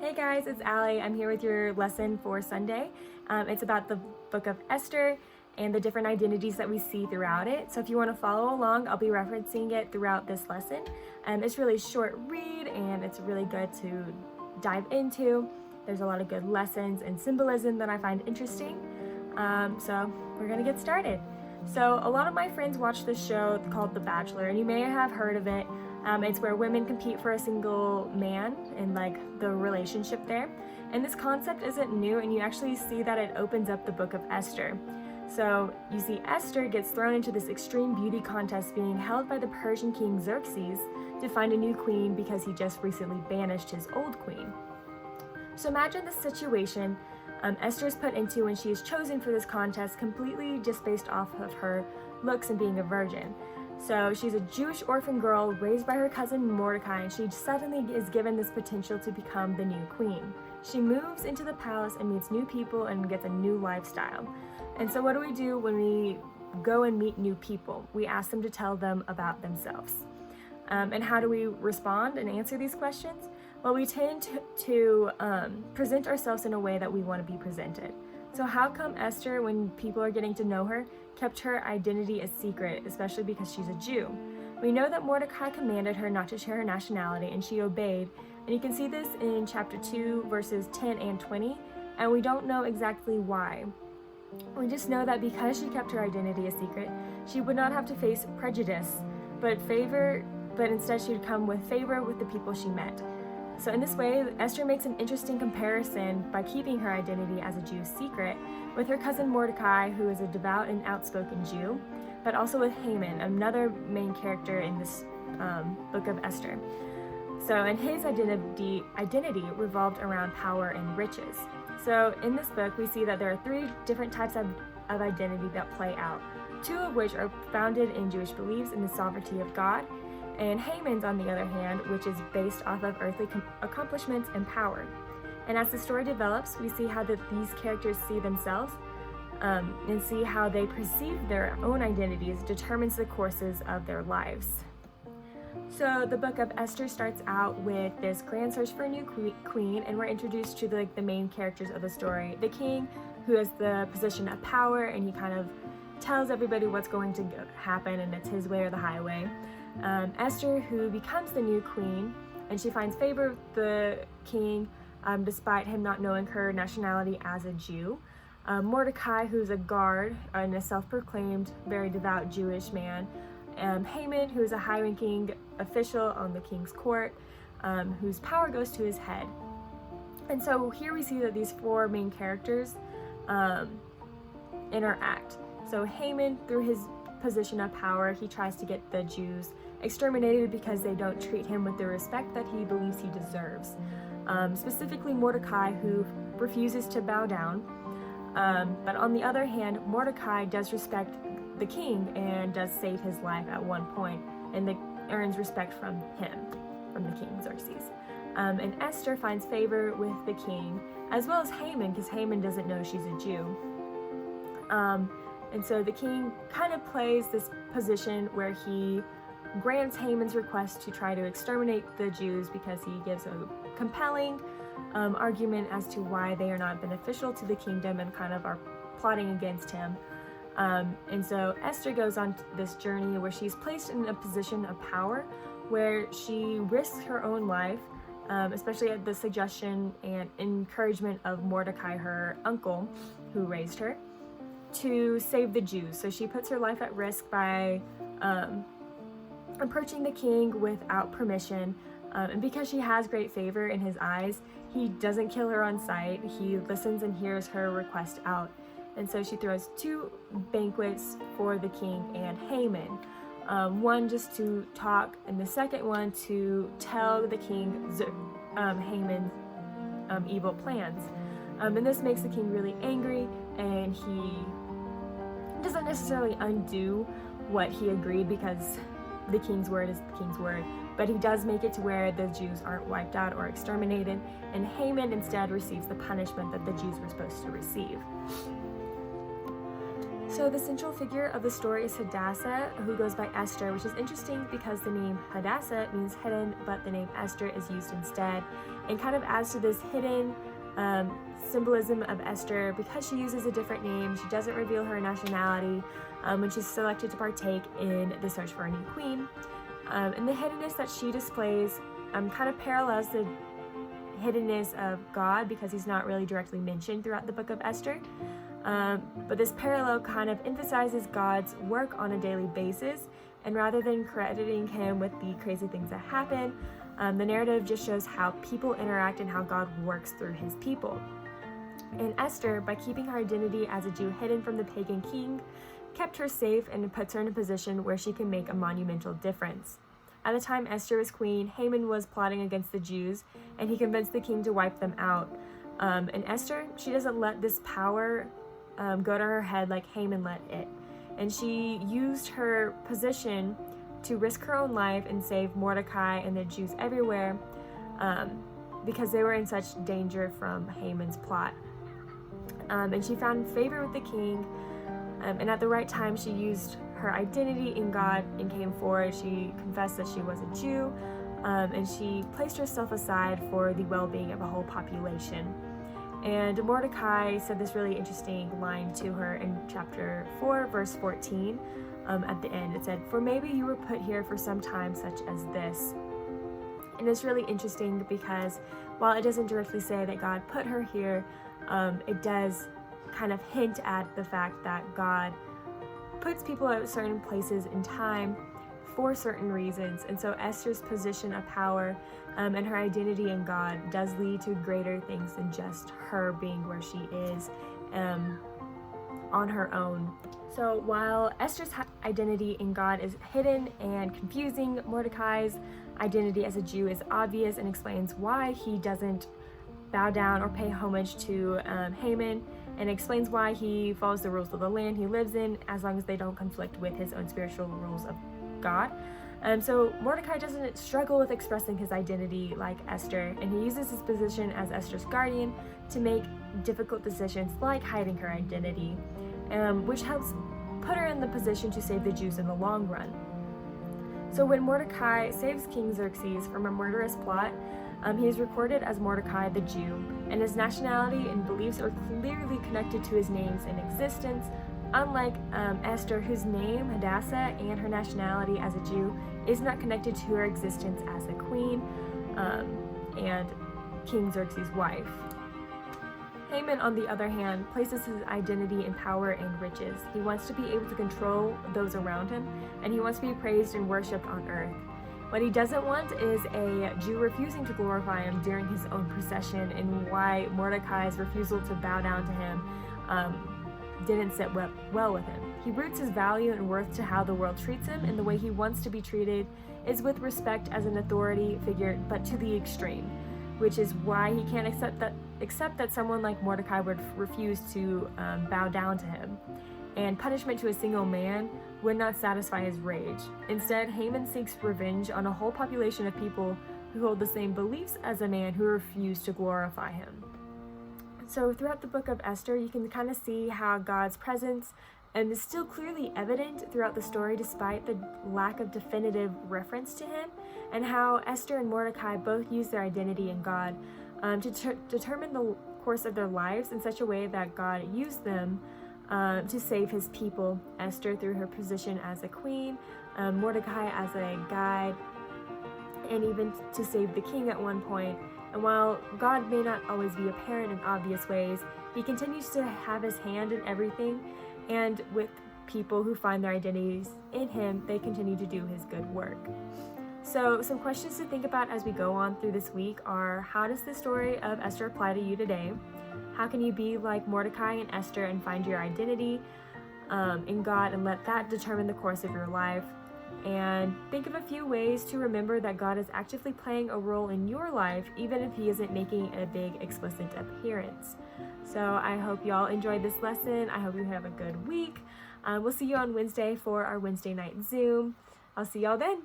Hey guys, it's Allie. I'm here with your lesson for Sunday. It's about the book of Esther and the different identities that we see throughout it. So if you want to follow along, I'll be referencing it throughout this lesson. It's really short read and it's really good to dive into. There's a lot of good lessons and symbolism that I find interesting. So we're gonna get started. So a lot of my friends watch this show called The Bachelor, and you may have heard of it. It's where women compete for a single man and like the relationship there. And this concept isn't new, and you actually see that it opens up the book of Esther. So you see Esther gets thrown into this extreme beauty contest being held by the Persian king Xerxes to find a new queen because he just recently banished his old queen. So imagine the situation Esther is put into when she is chosen for this contest completely just based off of her looks and being a virgin. So she's a Jewish orphan girl raised by her cousin Mordecai, and she suddenly is given this potential to become the new queen. She moves into the palace and meets new people and gets a new lifestyle. And so what do we do when we go and meet new people? We ask them to tell them about themselves. And how do we respond and answer these questions? Well, we tend to present ourselves in a way that we want to be presented. So how come Esther, when people are getting to know her, kept her identity a secret, especially because she's a Jew? We know that Mordecai commanded her not to share her nationality, and she obeyed. And you can see this in chapter 2, verses 10 and 20, and we don't know exactly why. We just know that because she kept her identity a secret, she would not have to face prejudice, but instead she'd come with favor with the people she met. So in this way, Esther makes an interesting comparison by keeping her identity as a Jew secret with her cousin Mordecai, who is a devout and outspoken Jew, but also with Haman, another main character in this book of Esther. So, and his identity revolved around power and riches. So in this book, we see that there are 3 different types of identity that play out, 2 of which are founded in Jewish beliefs in the sovereignty of God, and Haman's, on the other hand, which is based off of earthly accomplishments and power. And as the story develops, we see how these characters see themselves and see how they perceive their own identities determines the courses of their lives. So the book of Esther starts out with this grand search for a new queen, and we're introduced to the main characters of the story. The king, who has the position of power, and he kind of tells everybody what's going to happen, and it's his way or the highway. Esther, who becomes the new queen, and she finds favor with the king despite him not knowing her nationality as a Jew. Mordecai, who's a guard and a self-proclaimed very devout Jewish man. Haman, who's a high-ranking official on the king's court, whose power goes to his head. And so here we see that these 4 main characters interact. So Haman, through his position of power, he tries to get the Jews exterminated because they don't treat him with the respect that he believes he deserves. Specifically Mordecai, who refuses to bow down. But on the other hand, Mordecai does respect the king and does save his life at one point, and earns respect from him, from the king Xerxes. And Esther finds favor with the king, as well as Haman, because Haman doesn't know she's a Jew. And so the king kind of plays this position where he grants Haman's request to try to exterminate the Jews because he gives a compelling argument as to why they are not beneficial to the kingdom and kind of are plotting against him. And so Esther goes on this journey where she's placed in a position of power where she risks her own life, especially at the suggestion and encouragement of Mordecai, her uncle, who raised her, to save the Jews. So she puts her life at risk by approaching the king without permission, and because she has great favor in his eyes, he doesn't kill her on sight. He listens and hears her request out, and so she throws 2 banquets for the king and Haman, one just to talk, and the second one to tell the king Haman's evil plans. And this makes the king really angry, and he doesn't necessarily undo what he agreed, because the king's word is the king's word, but he does make it to where the Jews aren't wiped out or exterminated, and Haman instead receives the punishment that the Jews were supposed to receive. So the central figure of the story is Hadassah, who goes by Esther, which is interesting because the name Hadassah means hidden, but the name Esther is used instead, and kind of adds to this hidden symbolism of Esther. Because she uses a different name, she doesn't reveal her nationality when she's selected to partake in the search for a new queen. And the hiddenness that she displays kind of parallels the hiddenness of God, because he's not really directly mentioned throughout the book of Esther. But this parallel kind of emphasizes God's work on a daily basis, and rather than crediting him with the crazy things that happen, the narrative just shows how people interact and how God works through his people. And Esther, by keeping her identity as a Jew hidden from the pagan king, kept her safe and puts her in a position where she can make a monumental difference. At the time Esther was queen, Haman was plotting against the Jews, and he convinced the king to wipe them out. And Esther, she doesn't let this power go to her head like Haman let it. And she used her position to risk her own life and save Mordecai and the Jews everywhere, because they were in such danger from Haman's plot. And she found favor with the king, and at the right time she used her identity in God and came forward. She confessed that she was a Jew, and she placed herself aside for the well-being of a whole population. And Mordecai said this really interesting line to her in chapter 4, verse 14. At the end, it said, "For maybe you were put here for some time such as this." And it's really interesting because while it doesn't directly say that God put her here, it does kind of hint at the fact that God puts people at certain places in time for certain reasons. And so Esther's position of power and her identity in God does lead to greater things than just her being where she is on her own. So while Esther's identity in God is hidden and confusing, Mordecai's identity as a Jew is obvious and explains why he doesn't bow down or pay homage to Haman, and explains why he follows the rules of the land he lives in as long as they don't conflict with his own spiritual rules of God. So Mordecai doesn't struggle with expressing his identity like Esther, and he uses his position as Esther's guardian to make difficult decisions like hiding her identity, which helps put her in the position to save the Jews in the long run. So when Mordecai saves King Xerxes from a murderous plot, he is recorded as Mordecai the Jew, and his nationality and beliefs are clearly connected to his names and existence, unlike Esther, whose name, Hadassah, and her nationality as a Jew is not connected to her existence as a queen and King Xerxes' wife. Haman, on the other hand, places his identity in power and riches. He wants to be able to control those around him, and he wants to be praised and worshipped on earth. What he doesn't want is a Jew refusing to glorify him during his own procession, and why Mordecai's refusal to bow down to him didn't sit well with him. He roots his value and worth to how the world treats him, and the way he wants to be treated is with respect as an authority figure, but to the extreme, which is why he can't accept that someone like Mordecai would refuse to bow down to him. And punishment to a single man would not satisfy his rage. Instead, Haman seeks revenge on a whole population of people who hold the same beliefs as a man who refused to glorify him. So throughout the book of Esther, you can kind of see how God's presence is still clearly evident throughout the story despite the lack of definitive reference to him, and how Esther and Mordecai both use their identity in God to determine the course of their lives in such a way that God used them to save his people. Esther through her position as a queen, Mordecai as a guide, and even to save the king at one point. And while God may not always be apparent in obvious ways, he continues to have his hand in everything, and with people who find their identities in him, they continue to do his good work. So some questions to think about as we go on through this week are: how does the story of Esther apply to you today? How can you be like Mordecai and Esther and find your identity in God and let that determine the course of your life? And think of a few ways to remember that God is actively playing a role in your life, even if he isn't making a big explicit appearance. So I hope y'all enjoyed this lesson. I hope you have a good week. We'll see you on Wednesday for our Wednesday night Zoom. I'll see y'all then.